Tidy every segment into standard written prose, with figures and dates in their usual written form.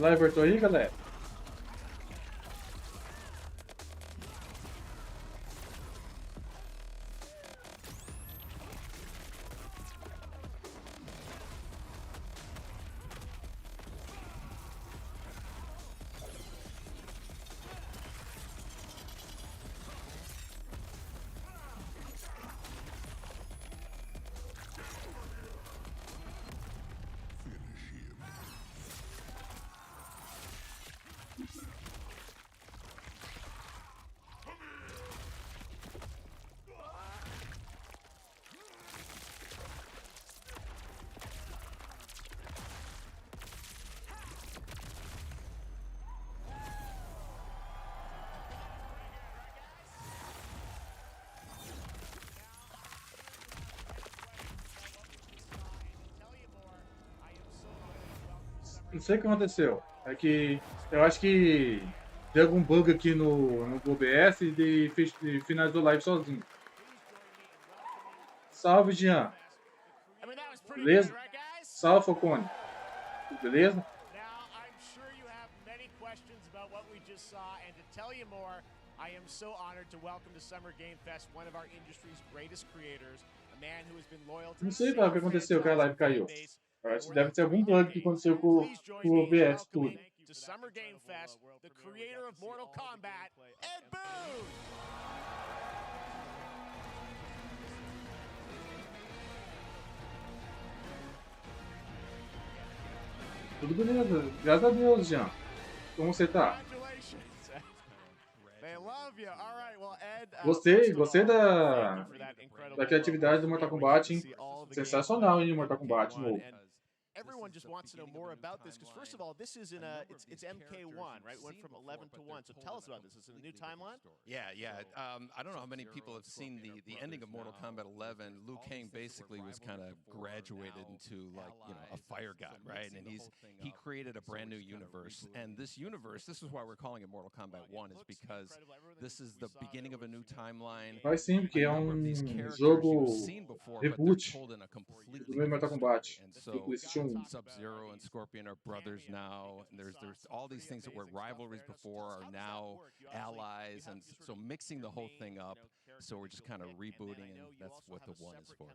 Lá, voltou aí, galera? Não sei o que aconteceu. É que eu acho que deu algum bug aqui no OBS e finalizou a live sozinho. Salve, Jean. Beleza? Salve, Focone. Beleza? I am so honored to welcome to Summer Game Fest one of our industry's greatest creators, a man who has been loyal to Não sei o que aconteceu que a live caiu. Eu acho que deve ter algum bug que aconteceu com o OBS tudo. To Summer Game Fest, the creator of Mortal Kombat, Ed Boon! Tudo beleza. Graças a Deus, Jean. Como você tá? Gostei da criatividade do Mortal Kombat, hein? Sensacional, hein, Mortal Kombat novo. Everyone just wants to know more about this because first of all, this is in a it's MK1, right? Went from 11 to 1. So tell us about this. Is it a new timeline? Yeah. I don't know how many people have seen the ending of Mortal Kombat 11. Liu Kang basically was kind of graduated into like, you know, a fire god, right? And he created a brand new universe. And this universe, this is why we're calling it Mortal Kombat 1 is because this is the beginning of a new timeline. Mas sim, porque é jogo reboot do meu Mortal Kombat. And so Sub-Zero and Scorpion are brothers now, and there's all these things that were rivalries before are now allies, and so mixing the whole thing up. So we're just kind of rebooting, and that's what the one is for.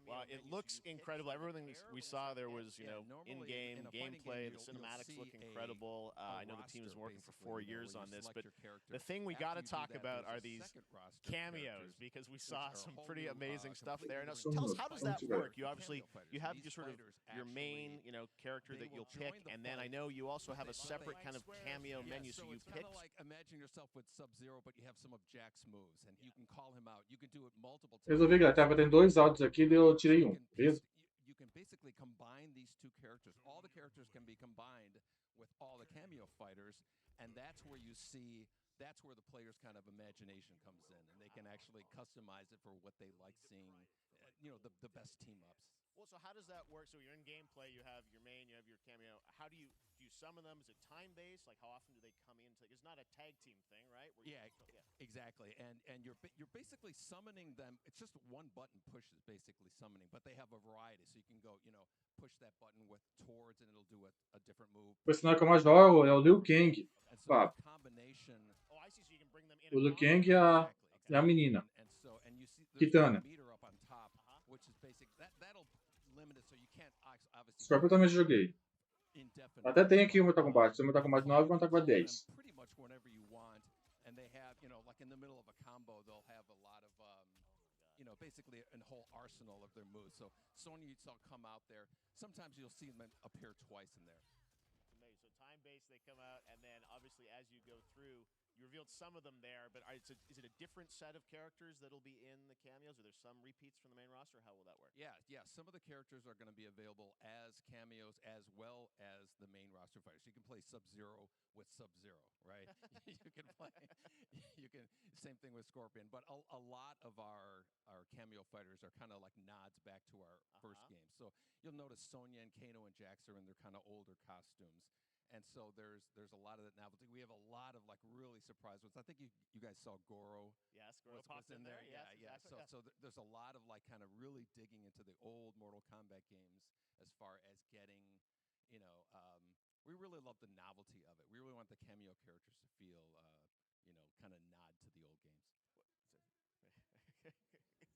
Well, it looks incredible. Everything we saw there was, you know, in-game gameplay. The cinematics look incredible. I know the team has been working for 4 years on this, but the thing we got to talk about are these cameos because we saw some pretty amazing stuff there. Now, tell us, how does that work? You obviously you have your sort of your main, you know, character that you'll pick, and then I know you also have a separate kind of cameo menu. So you pick. Like imagine yourself with Sub-Zero, but you have some of Jack's moves, and you can call him out. You can do it multiple times. Resolvi, galera. Tava tendo dois áudios aqui, eu tirei um, beleza? You can basically combine these two characters. All the characters can be combined with all the cameo fighters, and that's where you see, that's where the player's kind of imagination comes in, and they can actually customize it for what they like seeing, you know, the best team-ups. Well, so how does that work? So you're in gameplay, you have your main, you have your cameo. How do you summon them? Is it time-based? Like how often do they come in? It's not a tag team thing, right? Exactly. And you're basically summoning them. It's just one button push is basically summoning, but they have a variety. So you can go, you know, push that button with towards, and it'll do a different move. O personagem que eu mais jogo é o Liu Kang. Fábio. O Liu Kang e a menina. Kitana. Scorpion também joguei. Até tem aqui o Mortal Kombat. Tem o Mortal Kombat 9 e o Mortal Kombat 10. You know, basically a whole arsenal of their moves. So Sonya you saw come out there. Sometimes you'll see them appear twice in there. So time-based, they come out, and then obviously as you go through, you revealed some of them there, but is it a different set of characters that'll be in the cameos? Are there some repeats from the main roster? How will that work? Yeah. Some of the characters are going to be available as cameos as well as the main roster fighters. You can play Sub-Zero with Sub-Zero, right? Same thing with Scorpion, but a lot of our cameo fighters are kind of like nods back to our first game. So you'll notice Sonya and Kano and Jax are in their kind of older costumes. And so there's a lot of that novelty. We have a lot of like really surprise ones. I think you guys saw Goro. Yes, Goro popped in there. Yeah. Exactly. So there's a lot of like kind of really digging into the old Mortal Kombat games as far as getting, you know, we really love the novelty of it. We really want the cameo characters to feel, kind of nod to the old games.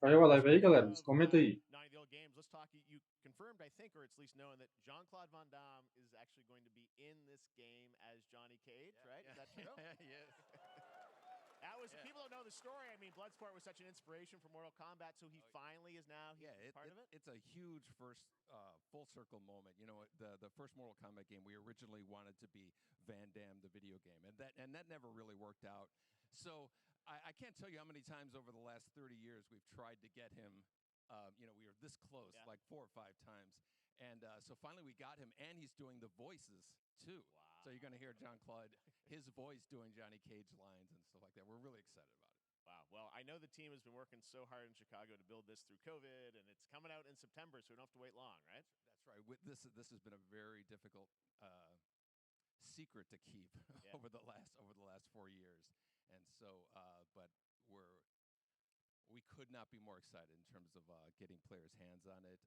Caiu a live aí, galera? Comenta aí. Nine of the old games. Let's talk. You confirmed, I think, or at least knowing that Jean-Claude Van Damme is actually going to be in this game as Johnny Cage, right? Is that true? Yes. That was, people don't know the story. I mean, Bloodsport was such an inspiration for Mortal Kombat, so he finally is now part of it? It's a huge first full circle moment. You know, the first Mortal Kombat game, we originally wanted to be Van Damme, the video game, and that never really worked out. So I can't tell you how many times over the last 30 years we've tried to get him. We were this close, like 4 or 5 times. And so finally we got him, and he's doing the voices, too. Wow. So you're going to hear Jean-Claude, his voice doing Johnny Cage lines and stuff like that. We're really excited about it. Wow. Well, I know the team has been working so hard in Chicago to build this through COVID, and it's coming out in September, so we don't have to wait long, right? That's right. This has been a very difficult secret to keep over the last 4 years. And so, but we could not be more excited in terms of getting players' hands on it.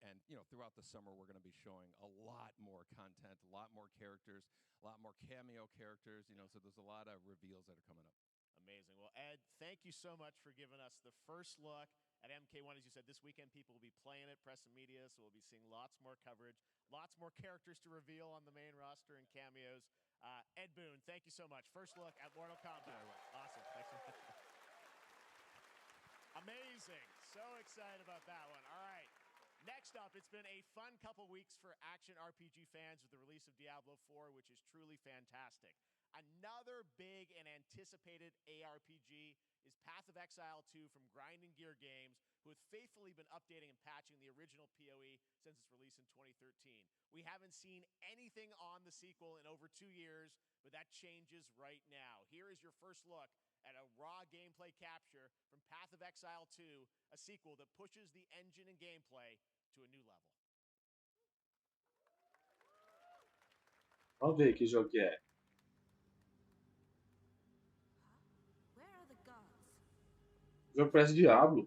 And, throughout the summer, we're going to be showing a lot more content, a lot more characters, a lot more cameo characters, so there's a lot of reveals that are coming up. Amazing. Well, Ed, thank you so much for giving us the first look at MK1. As you said, this weekend people will be playing it, press and media, so we'll be seeing lots more coverage, lots more characters to reveal on the main roster and cameos. Ed Boon, thank you so much. First look at Mortal Kombat. Awesome. Thanks so much. Amazing. So excited about that one. All right. Next up, it's been a fun couple weeks for action RPG fans with the release of Diablo 4, which is truly fantastic. Another big and anticipated ARPG is Path of Exile 2 from Grinding Gear Games, who have faithfully been updating and patching the original PoE since its release in 2013. We haven't seen anything on the sequel in over 2 years, but that changes right now. Here is your first look at a raw gameplay capture from Path of Exile 2, a sequel that pushes the engine and gameplay to a new level. Vamos ver que jogo que é. O jogo parece Diablo.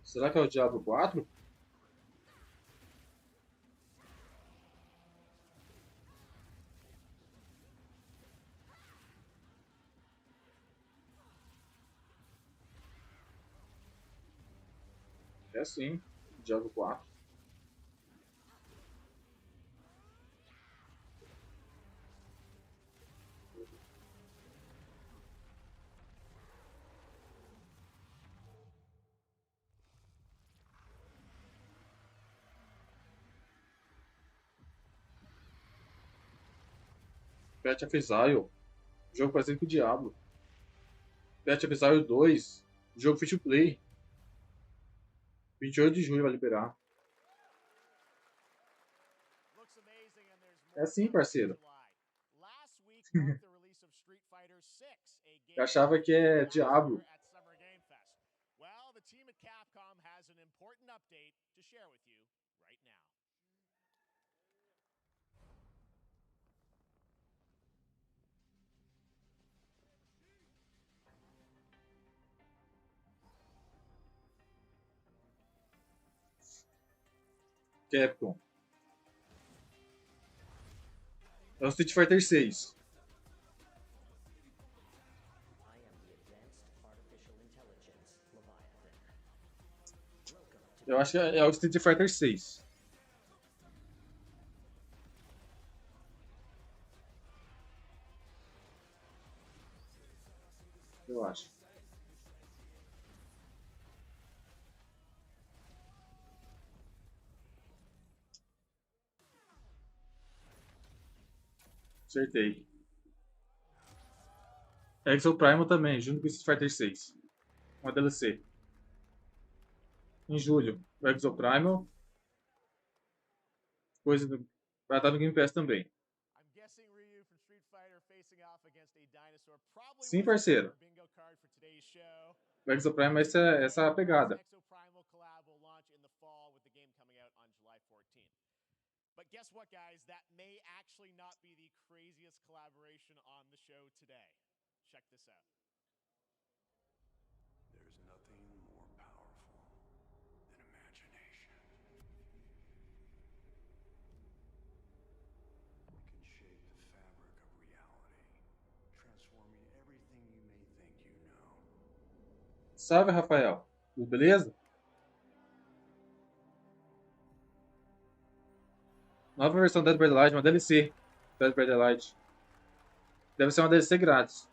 Será que é o Diablo 4? É sim, Diablo 4. Path of Exile. O jogo parecido com o Diablo. Path of Exile 2. O jogo free to play. 28 de junho vai liberar. É sim, parceiro. Eu achava que é Diablo. Well, the team at Capcom has an important update to share with you right now. Capcom. É o Street Fighter 6. Eu acho que é o Street Fighter 6. Eu acho. Acertei. Exo Primal também, junto com o Street Fighter 6. Uma DLC. Em julho, o Exo Primal. Coisa vai estar no Game Pass também. Sim, parceiro. O Exo Primal é essa pegada. But guess what, guys? That may actually not be the craziest collaboration on the show today. Check this out. There's nothing more powerful than imagination. Salve, Rafael. Tudo beleza? Nova versão Dead by Daylight, uma DLC. Dead by Daylight. Deve ser uma DLC grátis.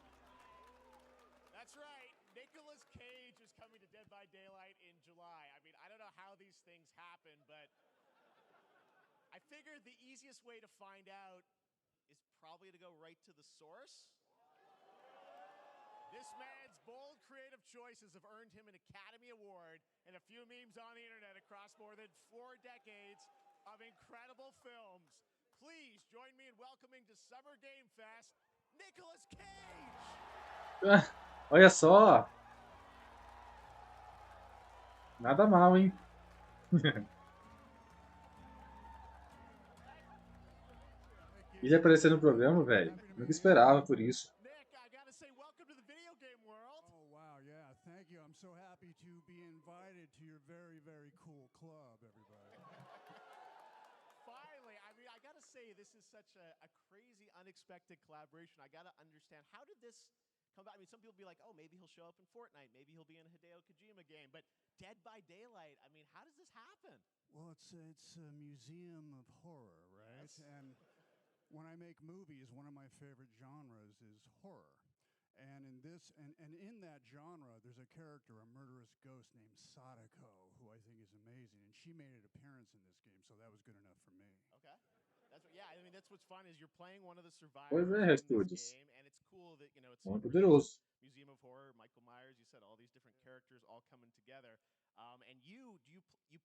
That's right. Nicolas Cage is coming to Dead by Daylight in July. I mean, I don't know how these things happen, but I figured the easiest way to find out is probably to go right to the source. This man's bold creative choices have earned him an Academy Award and a few memes on the internet across more than 4 decades of incredible films. Please join me in welcoming to Summer Game Fest, Nicolas Cage! Olha só! Nada mal, hein? Ele apareceu no programa, velho. Nunca esperava por isso. Nick, I gotta say, welcome to the video game world. Oh, wow, yeah, thank you. I'm so happy to be invited to your very, very cool club, everybody. Finally, I mean, I gotta say, this is such a crazy, unexpected collaboration. I gotta understand, how did this come about? I mean, some people be like, oh, maybe he'll show up in Fortnite. Maybe he'll be in a Hideo Kojima game. But Dead by Daylight, I mean, how does this happen? Well, it's a museum of horror, right? Yes. And when I make movies, one of my favorite genres is horror. And in this, and in that genre, there's a character, a murderous ghost named Sadako, who I think is amazing. And she made an appearance in this game, so that was good enough for me. Okay. That's what, yeah, I mean, that's what's fun is you're playing one of the survivors Pois é, in this Studios. game, and it's cool that, you know, it's Muito a poderoso. Museum of Horror, Michael Myers, you said all these different characters all coming together. And you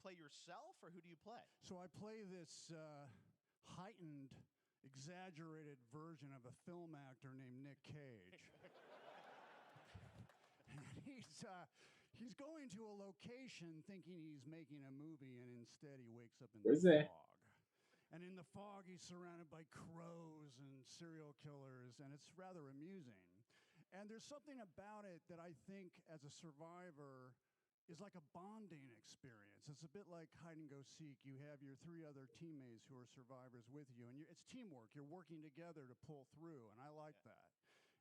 play yourself, or who do you play? So I play this heightened, exaggerated version of a film actor named Nick Cage. And he's going to a location thinking he's making a movie, and instead he wakes up in the Pois é. fog. And in the fog, he's surrounded by crows and serial killers, and it's rather amusing. And there's something about it that I think, as a survivor, is like a bonding experience. It's a bit like hide and go seek. You have your 3 other teammates who are survivors with you, and it's teamwork. You're working together to pull through, and I like that.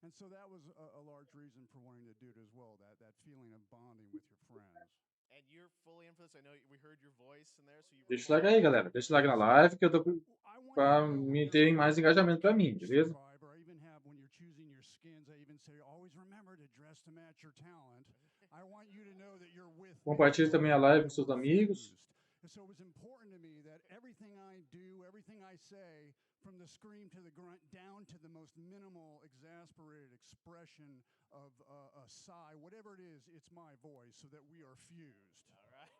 And so that was a large reason for wanting to do it as well, that feeling of bonding with your friends. And you're fully in for this. I know we heard your voice in there, so you. Deixa o like aí, galera. Deixa o like na live que eu tô pra me ter mais engajamento pra mim, beleza? I even have, when you're choosing your skins, I even say, always remember to dress to match your talent. I want you to know that you're with me. Compartilhe também a live com seus amigos. And so it was important to me that everything I do, everything I say, from the scream to the grunt, down to the most minimal, exasperated expression of a sigh, whatever it is, it's my voice, so that we are fused. All right.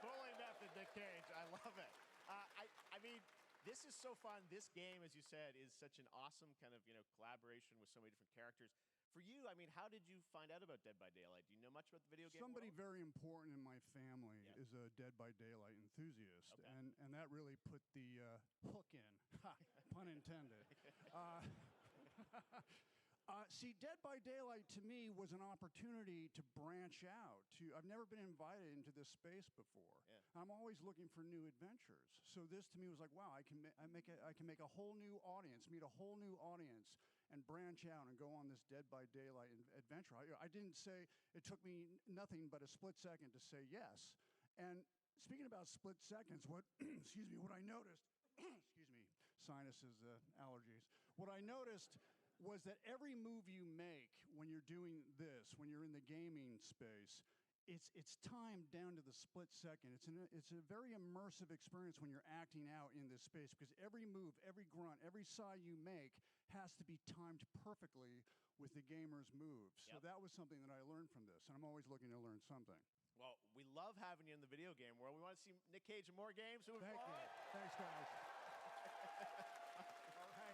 Fully method, Nick Cage. I love it. I mean, this is so fun. This game, as you said, is such an awesome kind of, you know, collaboration with so many different characters. For you, I mean, how did you find out about Dead by Daylight? Do you know much about the video game Somebody world? very important in my family is a Dead by Daylight enthusiast, Okay. and that really put the hook in, pun intended. See, Dead by Daylight to me was an opportunity to branch out. I've never been invited into this space before. Yeah. I'm always looking for new adventures. So this to me was like, wow, I can make a whole new audience, meet a whole new audience, and branch out and go on this Dead by Daylight adventure. I didn't say, it took me nothing but a split second to say yes. And speaking about split seconds, what excuse me, what I noticed, excuse me, sinuses, allergies. What I noticed was that every move you make when you're doing this, when you're in the gaming space, it's timed down to the split second. It's a very immersive experience when you're acting out in this space, because every move, every grunt, every sigh you make has to be timed perfectly with the gamer's moves. So that was something that I learned from this, and I'm always looking to learn something. Well, we love having you in the video game world. We want to see Nick Cage in more games. Thank you. Thanks, guys.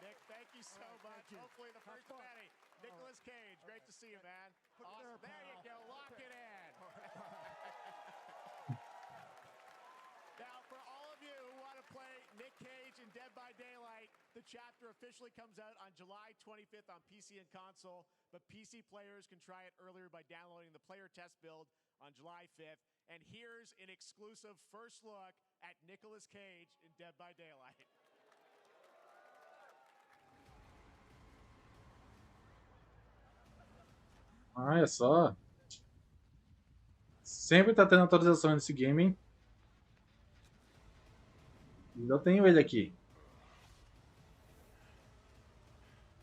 Nick, thank you so much. Hopefully the first of many. Nicolas Cage, great to see you, man. Awesome. There you go. Lock it in. Now, for all of you who want to play Nick Cage in Dead by Daylight, the chapter officially comes out on July 25th on PC and console, but PC players can try it earlier by downloading the player test build on July 5th. And here's an exclusive first look at Nicolas Cage in Dead by Daylight. Olha só. Sempre tá tendo atualização nesse game, hein? Ainda tenho ele aqui.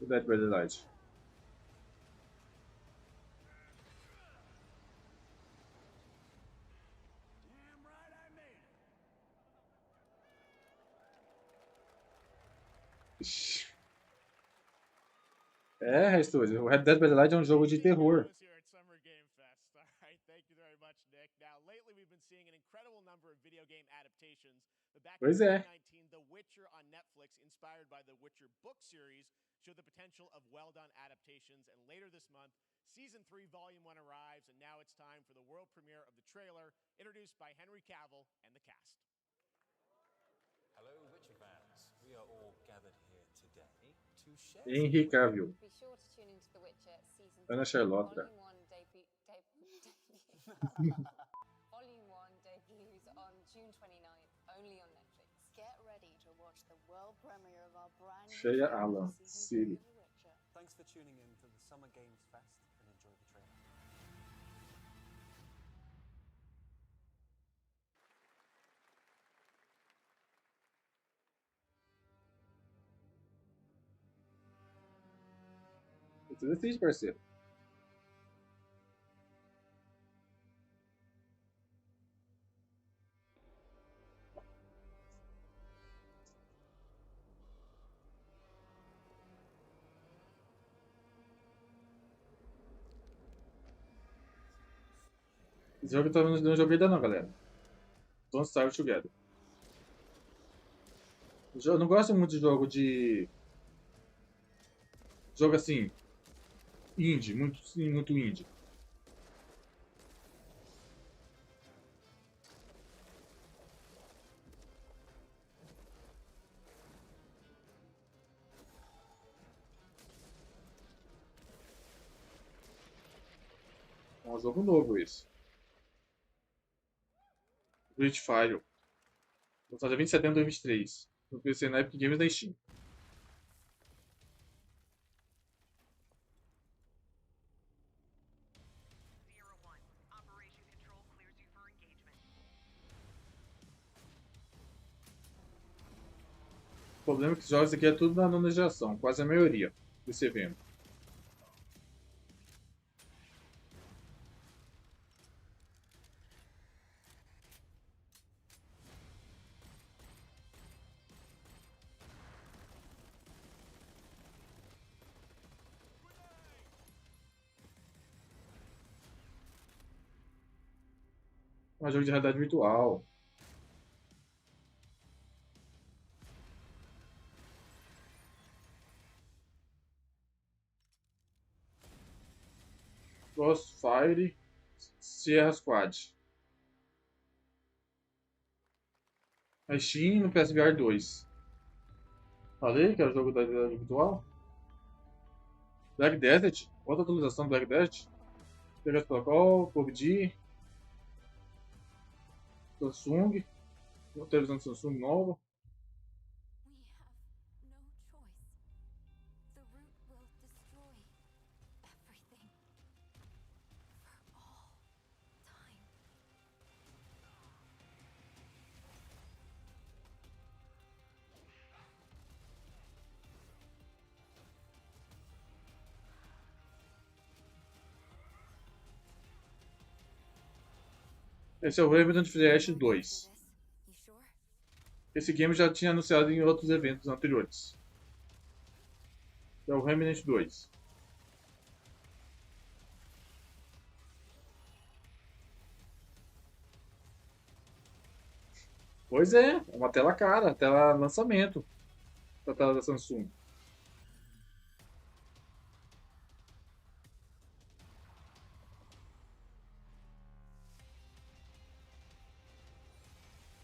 O Dead by Daylight. É, Restos, o Red Dead by Daylight é um jogo de terror. Pois é. The Witcher on Netflix, inspired by the Witcher book series, showed the potential of well-done adaptations, and later this month, Season 3, Volume 1 arrives, and now it's time for the world premiere of the trailer, introduced by Henry Cavill and the cast. Hello, Witcher fans. We are all gathered here today to share. Henry Cavill. Be sure to tune into The Witcher Season 3, Ana Charlotte. Volume 1 Volume 1 debuts on June 29th, only on Netflix. Get ready to watch the world premiere of our brand new Cheia trailer Alan. for Season 3 Siri. of The Witcher. Thanks for tuning in to the Summer Games Fest and enjoy the trailer. Você decide, parceiro. Esse jogo eu não joguei ainda não, galera. Don't Starve Together. Eu não gosto muito de jogo de... Jogo assim... Indie, muito indie. É um jogo novo esse. Great Fire. Lançado dia 20 de setembro de 2023. No PC, na Epic Games e na Steam. O problema é que os jogos aqui é tudo na nona geração, quase a maioria desse evento. É um jogo de realidade virtual. Crossfire Sierra Squad. A Steam no PSVR 2. Falei que era o jogo da realidade virtual. Black Desert. Outra atualização do Black Desert. TV Protocol, PUBG. Samsung. Uma televisão de Samsung nova. Esse é o Gabinete Básico 2. Esse game já tinha anunciado em outros eventos anteriores. É o Remnant 2. Pois é uma tela cara, tela lançamento da tela da Samsung.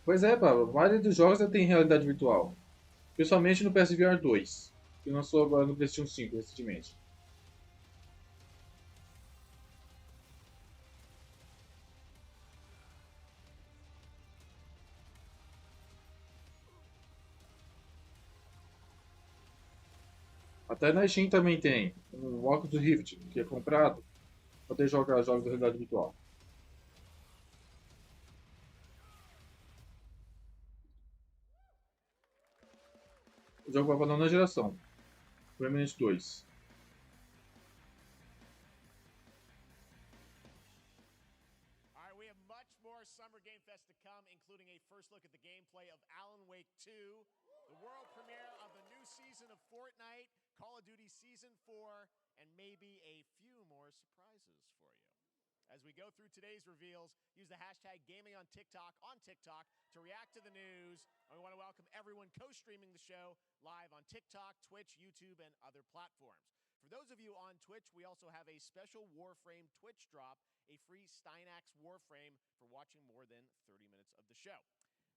Pois é, pá, a maioria dos jogos já tem realidade virtual. Principalmente no PSVR 2, que lançou agora no PlayStation 5 recentemente. Até na Steam também tem o Oculus Rift, que é comprado para poder jogar jogos da realidade virtual. O jogo vai para a nona geração. Gabinete 2. We have much more Summer Game Fest to come, including a first look at the gameplay of Alan Wake 2, the world premiere of the new season of Fortnite, Call of Duty Season 4, and maybe a few more surprises for you. As we go through today's reveals, use the hashtag gaming on TikTok to react to the news. And we want to welcome everyone co-streaming the show live on TikTok, Twitch, YouTube, and other platforms. For those of you on Twitch, we also have a special Warframe Twitch drop, a free Steinax Warframe for watching more than 30 minutes of the show.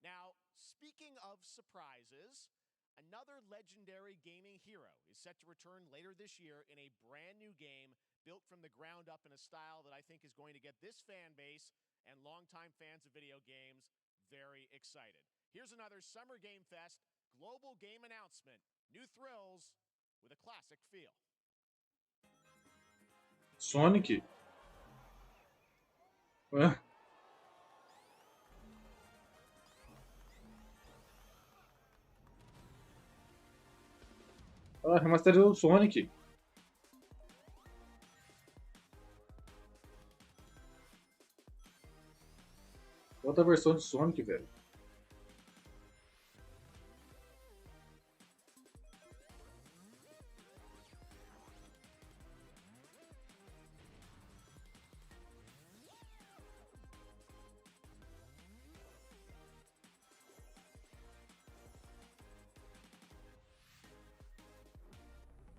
Now, speaking of surprises, another legendary gaming hero is set to return later this year in a brand new game built from the ground up in a style that I think is going to get this fan base and longtime fans of video games very excited. Here's another Summer Game Fest global game announcement. New thrills with a classic feel. Sonic? Ué? Ah, remasterizou o Sonic. Outra versão de Sonic, velho.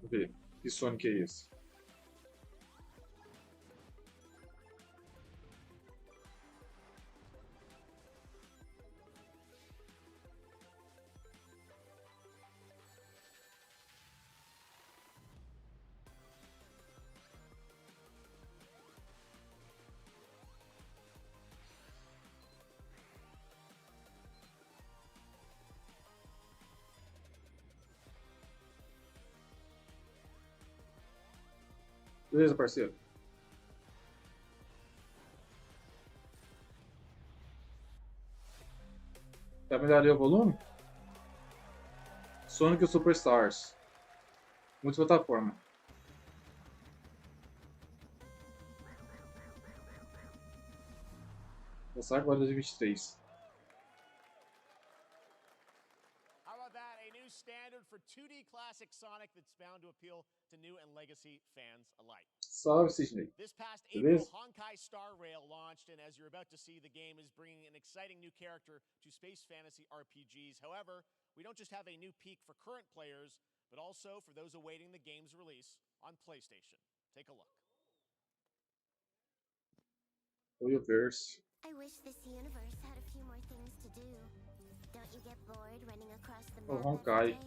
Vamos ver. Que Sonic é esse? Beleza, parceiro. Tá melhorando o volume? Sonic Superstars. Multiplataforma. Lançar agora em 2023. How about that? A new standard for 2D classic Sonic that's bound to appeal to new and legacy fans alike. Salve, Sidney. This past April, Honkai Star Rail launched, and as you're about to see, the game is bringing an exciting new character to space fantasy RPGs. However, we don't just have a new peak for current players, but also for those awaiting the game's release on PlayStation. Take a look. Verse. I wish this universe had a few more things to do. Don't you get bored running across the O map Honkai. every day?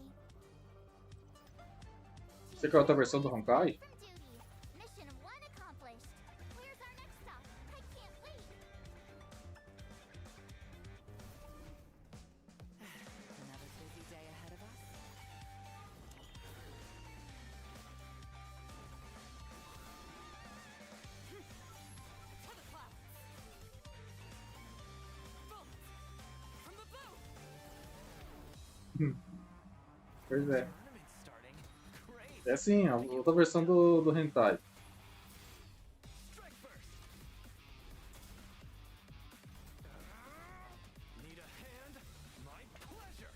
Você quer outra versão do Honkai? For duty. Mission 1 accomplished. Where's our next stop? I can't wait. Another busy day ahead of us. To the clouds. Boom. From the boat. Pois é. Tournament's starting. Great. É assim, a outra versão do Hentai. Strike first. Need a hand? My pleasure.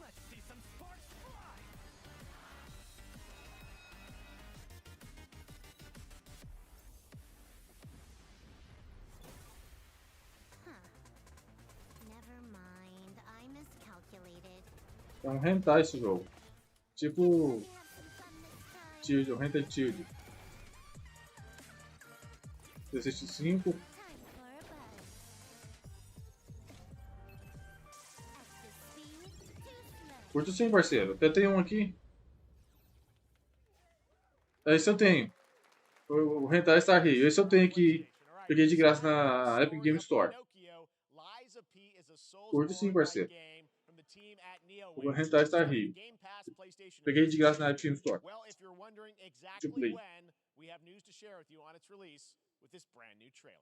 Let's see some sparks fly. Never mind. I miscalculated. É um Hentai esse jogo. Tipo We have some fun this time. Tilde, o Hentai Tilde. PlayStation 5. Time for a buzz. Excess speed, too slow. Curto sim, parceiro. Até tem um aqui. Esse eu tenho. O Hentai Star Rio. Esse eu tenho aqui. Peguei de graça na Epic Game Store. Curto sim, parceiro. O Hentai Star Rio. Peguei de graça na Epic Game Store. Well, if you're wondering To exactly play. when, we have news to share with you on its release with this brand new trailer.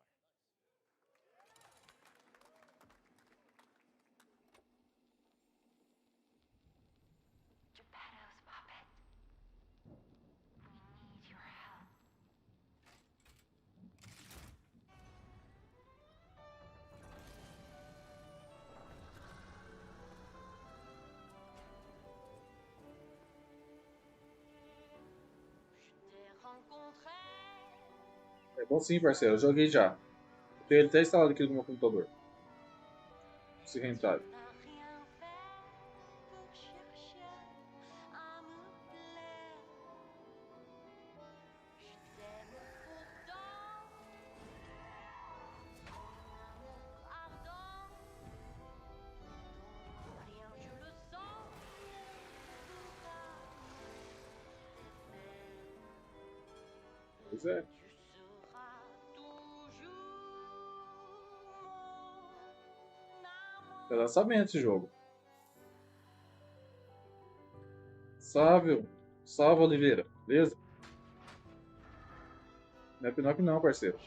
É bom sim, parceiro. Eu joguei já. Eu tenho ele até instalado aqui no meu computador. Esse rentário. Pois é. É lançamento esse jogo. Salve, salve Oliveira, beleza? Não é Knup não, parceiro.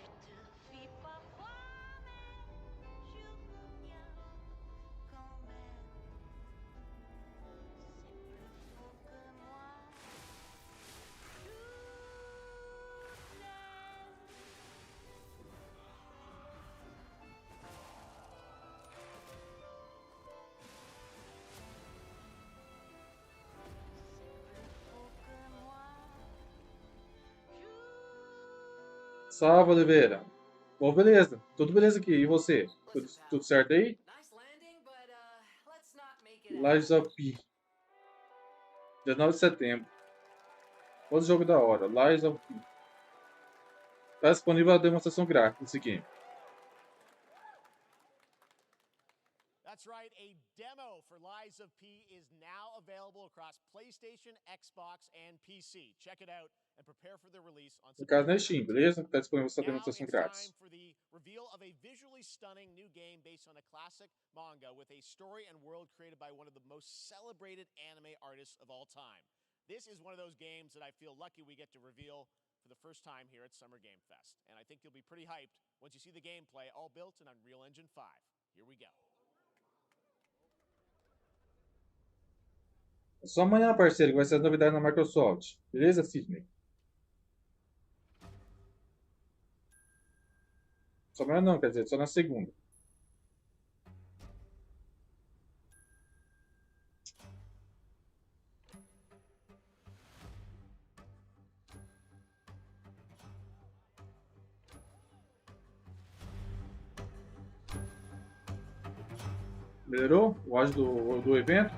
Salve, Oliveira. Bom, beleza. Tudo beleza aqui. E você? Tudo certo aí? Lies of P. 19 de setembro. Outro jogo da hora. Lies of P. Está disponível a demonstração gráfica desse game. That's right, a demo for Lies of P is now available across PlayStation, Xbox, and PC. Check it out and prepare for the release on No caso na Steam, beleza? Está disponível essa demonstração grátis. Now it's time for the reveal of a visually stunning new game based on a classic manga with a story and world created by one of the most celebrated anime artists of all time. This is one of those games that I feel lucky we get to reveal for the first time here at Summer Game Fest. And I think you'll be pretty hyped once you see the gameplay all built in Unreal Engine 5. Here we go. Só amanhã, parceiro, que vai ser a novidade na Microsoft. Beleza, Sidney? Só amanhã não, quer dizer, só na segunda. Melhorou o áudio do evento?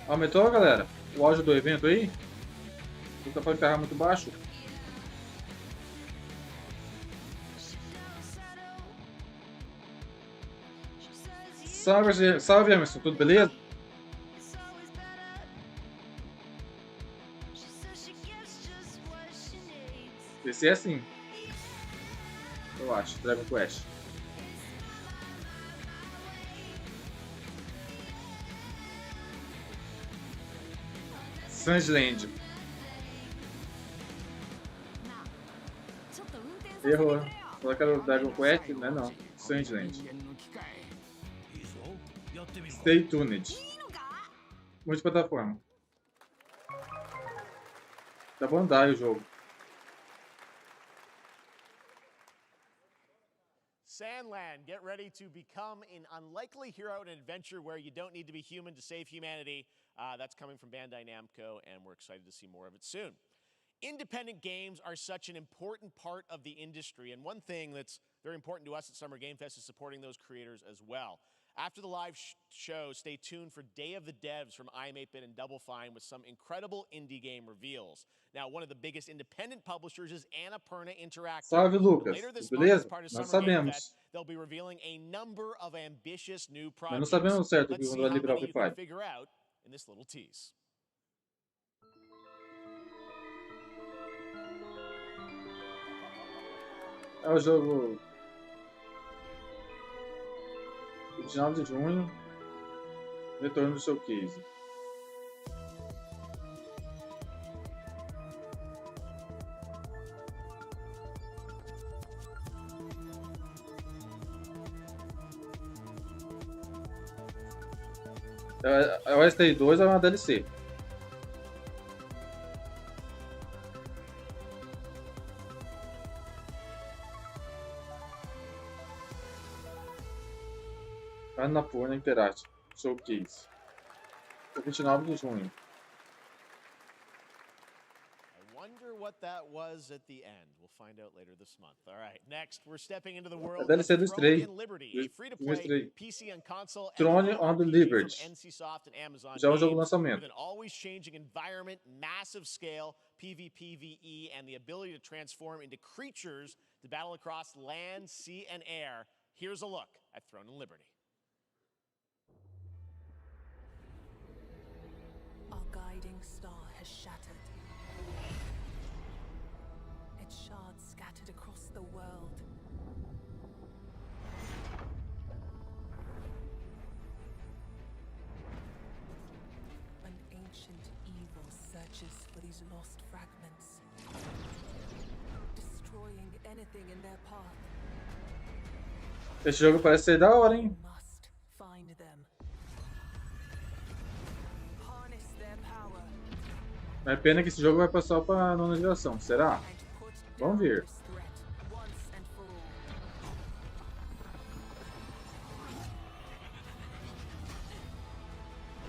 Aumentou, galera? O áudio do evento aí? O microfone estava muito baixo? Salve, salve Emerson, tudo beleza? Esse é assim. Eu acho, Dragon Quest. Sunland. Errou. Falou que era o Dragon Quest, não é não. Sunland. Stay tuned. Multiplataforma. Tá bom dar o jogo. Sandland, get ready to become an unlikely hero in an adventure where you don't need to be human to save humanity. That's coming from Bandai Namco, and we're excited to see more of it soon. Independent games are such an important part of the industry, and one thing that's very important to us at Summer Game Fest is supporting those creators as well. After the live show, stay tuned for Day of the Devs from IM8-Bit and Double Fine with some incredible indie game reveals. Now, one of the biggest independent publishers is Annapurna Interactive. Salve, Lucas. Later this Beleza? month, as part of Nós Summer Game sabemos. Fest, they'll be revealing a number of ambitious new Mas não projects. sabemos certo Let's que see vai how liberar o many Free you can Fire. figure out in this little tease. É o jogo 29 de junho. Retorno do showcase. A OST2 é uma DLC. Annapurna Interactive Showcase. 29 de junho. Wonder what that was at the end. We'll find out later this month. All right, next we're stepping into the world DLC of do Throne Stray. and Liberty, a free-to-play Stray. PC and console Throne MMORPG on the from Liberty. NCSoft and Amazon Já é um jogo Games, lançamento. with an always-changing environment, massive scale, PvPvE, and the ability to transform into creatures to battle across land, sea, and air. Here's a look at Throne and Liberty. Our guiding star has shattered. Its shards scattered across the world. An ancient evil searches for these lost fragments, destroying anything in their path. Esse jogo parece ser da hora, hein? Must find them. Harness their power. Mas pena que esse jogo vai passar para a nona geração. Será? Vamos ver.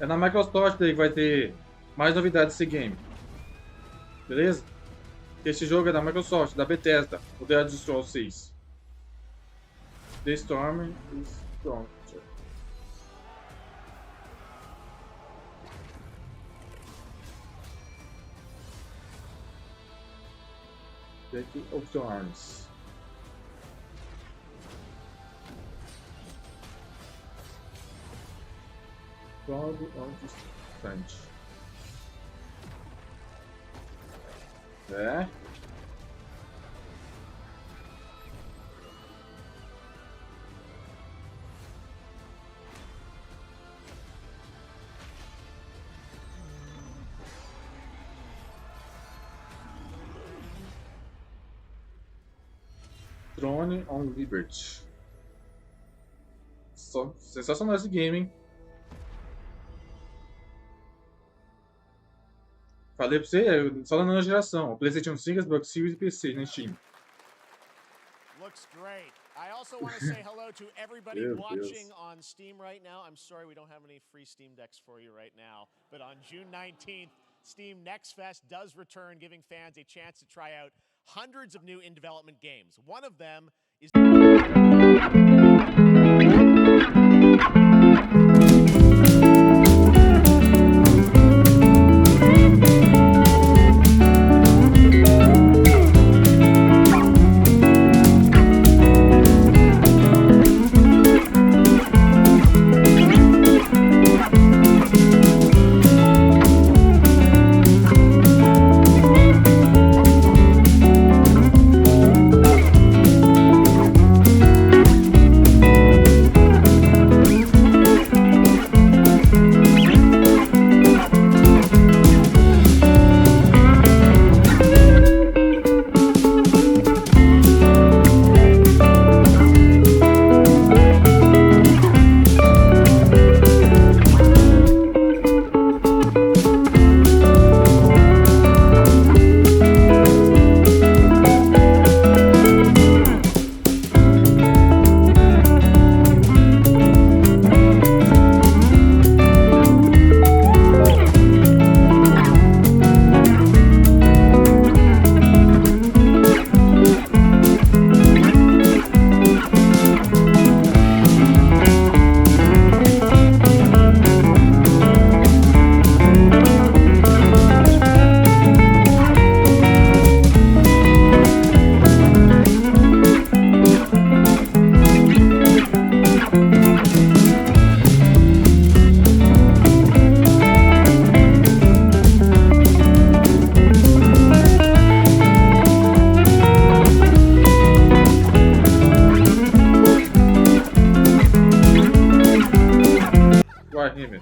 É na Microsoft daí que vai ter mais novidades desse game. Beleza? Esse jogo é da Microsoft, da Bethesda, o The Elder Scrolls 6. The Storm is pronto. Take of the Arms. God of the Front. É. Throne on Liberty. Sensacional esse game, hein? Falei pra você, só na nova geração. O PlayStation 5, Xbox Series e PC na Steam. Looks great. I also want to say hello to everybody watching on Steam right now. I'm sorry we don't have any free Steam decks for you right now, but on June 19th, Steam Next Fest does return, giving fans a chance to try out hundreds of new in-development games. One of them is... Warhammer.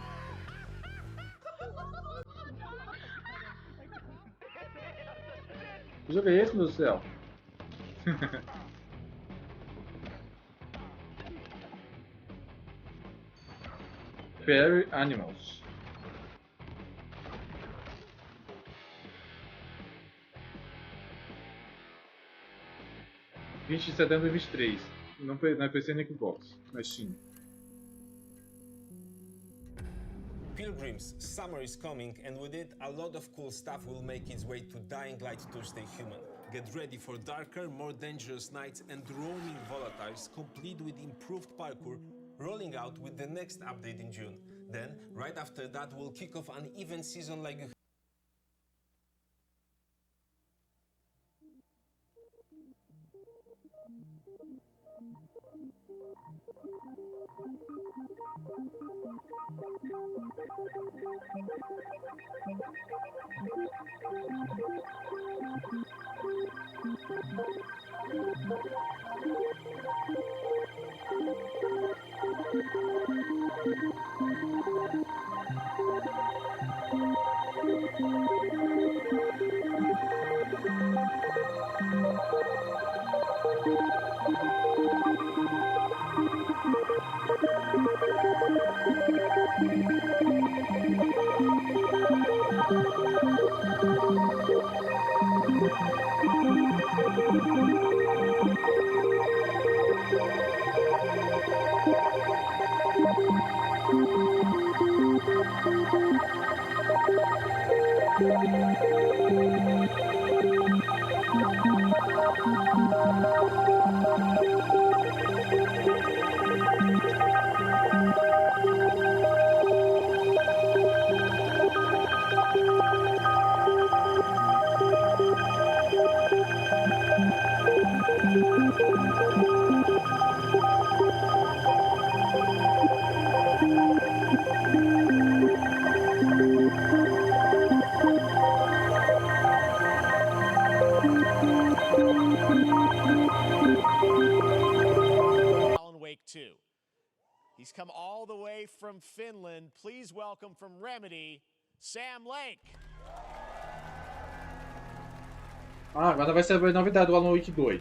Que jogo é esse, meu Deus do céu? Fairy Animals. (20 de setembro de 23). Não é PC nem Xbox, mas Steam. Pilgrims, summer is coming, and with it, a lot of cool stuff will make its way to Dying Light Tuesday Human. Get ready for darker, more dangerous nights and roaming volatiles, complete with improved parkour, rolling out with the next update in June. Then, right after that, we'll kick off an event season like you Alan Wake 2. He's come all the way from Finland. Please welcome from Remedy, Sam Lake. Ah, agora vai ser a novidade do Alan Wake 2. Good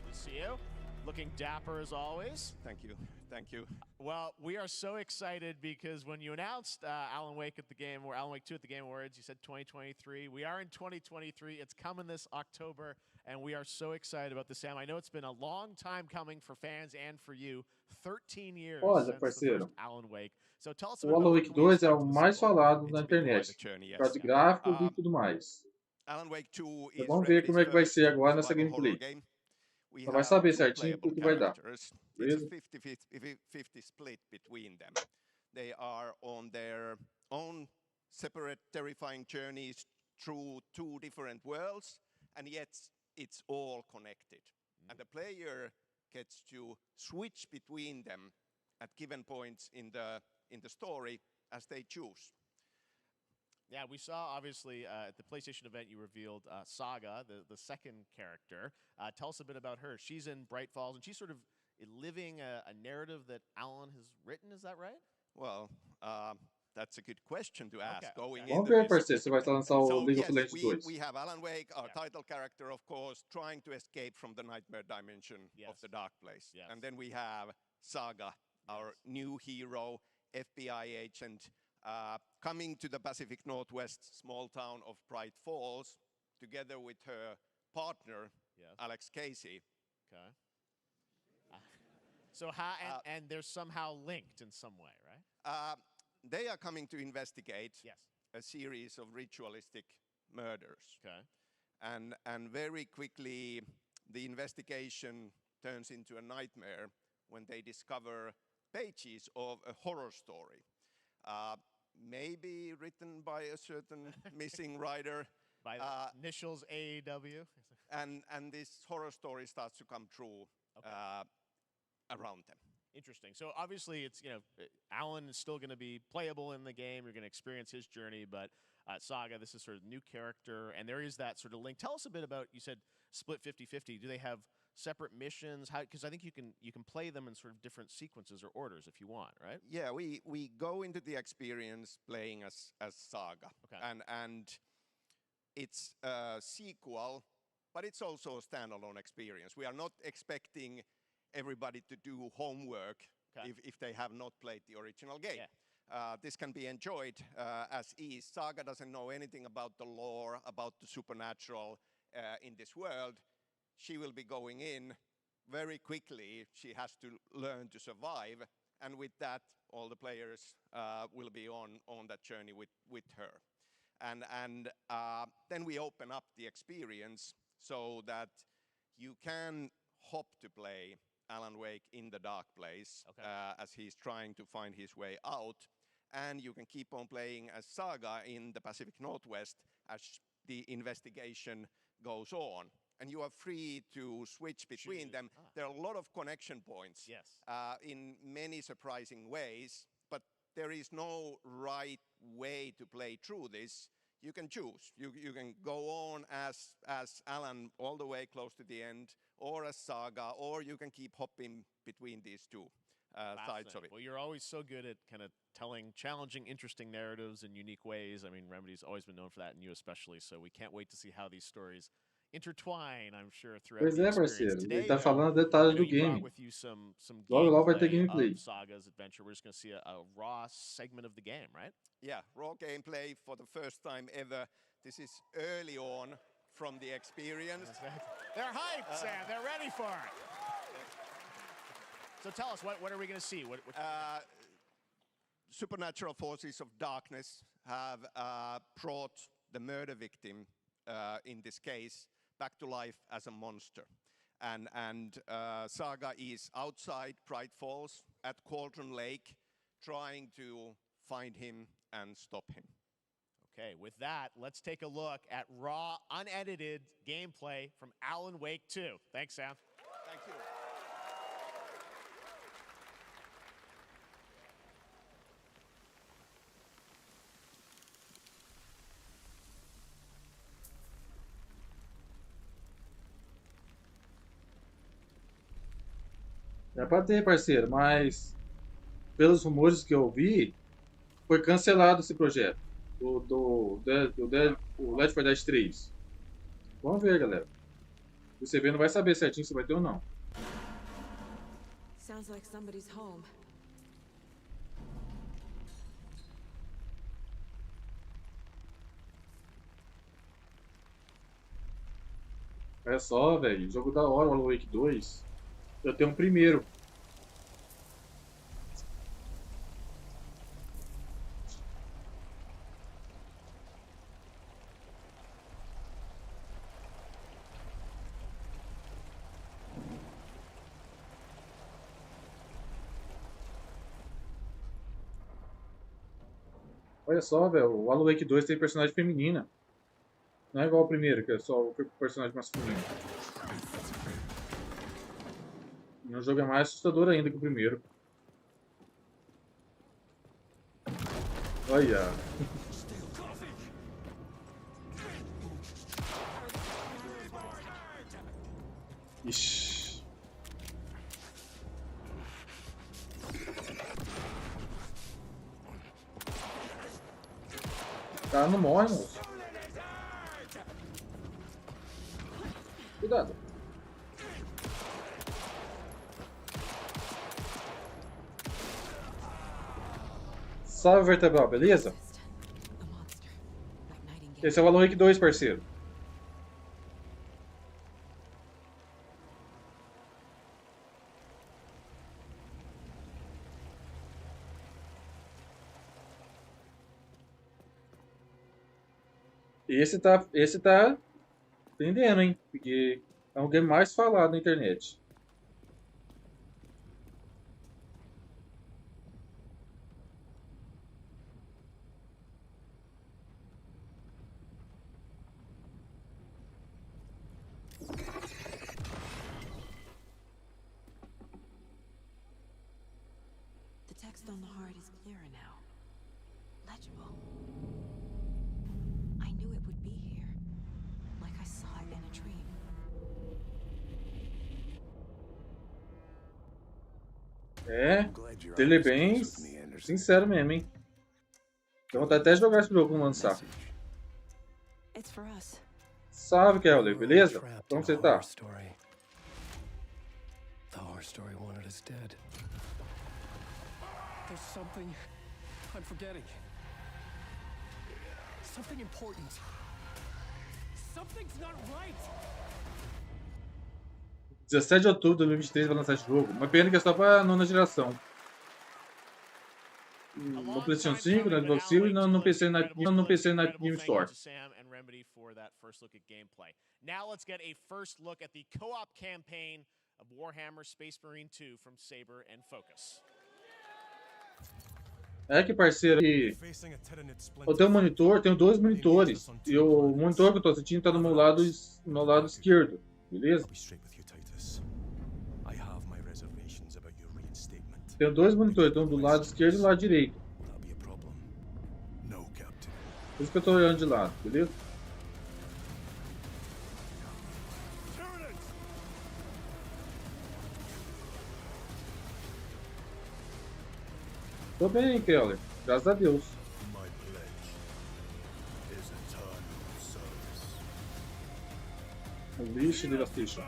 to see you. Looking dapper as always. Thank you. Thank you. Well, we are so excited because when you announced Alan Wake at the game, or Alan Wake 2 at the Game Awards, you said 2023. We are in 2023. It's coming this October, and we are so excited about this, Sam. I know it's been a long time coming for fans and for you. 13 years Olha, since the parceiro, first Alan Wake. So tell us o about Alan what Wake can we 2 é expect o from the mais sequel? falado na It's been quite internet, a journey, por causa de yes. gráficos e tudo mais. Alan Wake 2 Então is vamos ver como é que vai Remedy's ser agora first nessa survival horror gameplay. game. We Só vai have saber two certinho o playable que vai dar. characters. It's a Beleza? 50-50 split between them. They are on their own separate terrifying journeys through two different worlds, and yet it's all connected. And the player gets to switch between them at given points in the story as they choose. Yeah, we saw, obviously, at the PlayStation event, you revealed Saga, the second character. Tell us a bit about her. She's in Bright Falls, and she's sort of living a narrative that Alan has written. Is that right? Well, that's a good question to ask. Going Vamos into ver, this. parceiro, se vai lançar o So League of yes, Legends 2. we have Alan Wake, our title character, of course, trying to escape from the nightmare dimension of the dark place. Yes. And then we have Saga, our new hero, FBI agent, coming to the Pacific Northwest small town of Bright Falls, together with her partner, Alex Casey. Okay. So how and they're somehow linked in some way, right? They are coming to investigate Yes. a series of ritualistic murders. Okay. And very quickly, the investigation turns into a nightmare when they discover pages of a horror story. Maybe written by a certain missing writer. By the initials AEW. And this horror story starts to come true around them. Interesting. So obviously, it's Alan is still going to be playable in the game. You're going to experience his journey, but Saga, this is sort of new character, and there is that sort of link. Tell us a bit about. You said split 50-50. Do they have separate missions? How? Because I think you can play them in sort of different sequences or orders if you want, right? Yeah, we go into the experience playing as Saga, and it's a sequel, but it's also a standalone experience. We are not expecting everybody to do homework if they have not played the original game. Yeah. This can be enjoyed as is. Saga doesn't know anything about the lore, about the supernatural in this world. She will be going in very quickly. She has to learn to survive, and with that, all the players will be on that journey with her. And then we open up the experience so that you can hop to play Alan Wake in the dark place as he's trying to find his way out. And you can keep on playing as Saga in the Pacific Northwest as the investigation goes on. And you are free to switch between them. There are a lot of connection points in many surprising ways, but there is no right way to play through this. You can choose. You can go on as Alan all the way close to the end, or as Saga, or you can keep hopping between these two sides of it. Well, you're always so good at kind of telling challenging, interesting narratives in unique ways. I mean, Remedy's always been known for that, and you especially, so we can't wait to see how these stories intertwine, I'm sure, throughout Pois the é, experience. parceiro. Today, Ele tá though, falando I detalhes know do you brought game. with you some Logo lá vai ter gameplay gameplay. of Saga's adventure. We're just going to see a raw segment of the game, right? Yeah, raw gameplay for the first time ever. This is early on from the experience. They're hyped, Sam. They're ready for it. So tell us, what are we going to see? What Supernatural forces of darkness have brought the murder victim, in this case, back to life as a monster. And Saga is outside Bright Falls at Cauldron Lake, trying to find him and stop him. Okay, with that, let's take a look at raw, unedited gameplay from Alan Wake 2. Thanks, Sam. Thank you. É pra ter, parceiro, mas pelos rumores que eu vi, foi cancelado esse projeto. O Left 4 Dead 3. Vamos ver, galera. Você vê, não vai saber certinho se vai ter ou não. Sounds like somebody's home. Olha só, velho. Jogo da hora, o Alan Wake 2. Eu tenho um primeiro. Olha só, velho. O Alan Wake 2 tem personagem feminina. Não é igual ao primeiro, que é só o personagem masculino. E o jogo é mais assustador ainda que o primeiro. Olha. Ixi. O cara não morre, moço. Cuidado. Salve, Vertebral, beleza? Esse é o Alan Wake 2, parceiro. Esse tá entendendo, hein? Porque é um game mais falado na internet. The text on the heart is clearer now. Legible. I knew it would be here, like I saw it in a dream. É, ele é bem sincero mesmo, hein? Tenho vontade até de jogar esse jogo quando lançar. It's for us. Salve, Kelly, beleza? Como você tá? The horror story wanted us dead. There's something I'm forgetting. Something important. Something's not right. 17 de outubro de 2023 vai lançar esse jogo. Uma pena que é só pra nona geração. no PlayStation 5, no Xbox Series e no PC na Game Store. Sam and Remedy for that first look at gameplay. Now let's get a first look at the co-op campaign of Warhammer Space Marine 2 from Saber and Focus. É que, parceiro, eu tenho um monitor, tenho dois monitores, e o monitor que eu tô assistindo tá do meu lado esquerdo, beleza? Tenho dois monitores, então do lado esquerdo e do lado direito. Por isso que eu tô olhando de lado, beleza? Tô bem, Keller. Graças a Deus. Unleash devastation.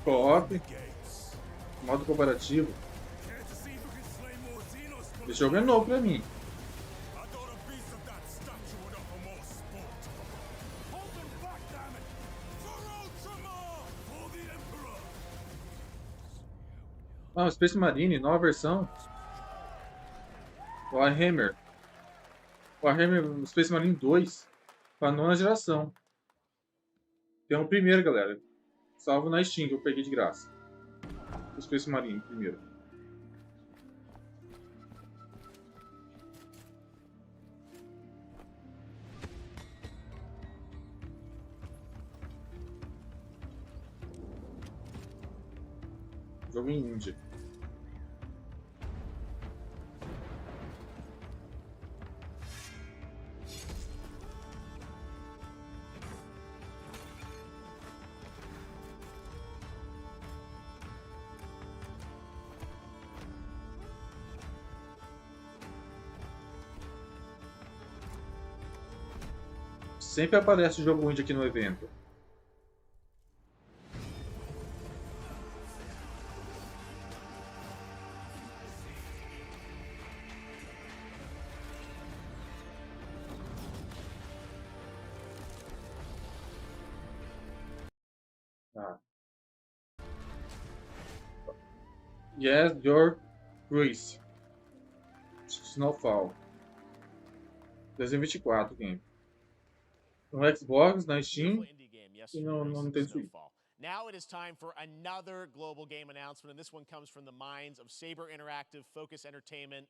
Co-op, modo comparativo. Esse jogo é novo pra mim. Ah, Space Marine, nova versão. Warhammer Space Marine 2 para nona geração. Tem um primeiro, galera. Salvo na Steam, que eu peguei de graça. O Space Marine, primeiro. Jogo em Índia. Sempre aparece jogo indie aqui no evento. Ah. Yes, your Chris. Snowfall. 2024 game. No Xbox, na Steam e no Nintendo Switch. Now it is time for another global game announcement, and this one comes from the minds of Saber Interactive, Focus Entertainment,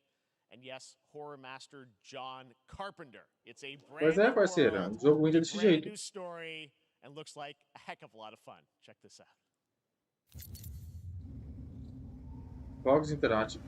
and yes, horror master John Carpenter. It's a brand new parceira, um jogo indie desse jeito. new story, and looks like a heck of a lot of fun. Check this out. Jogos Interactive.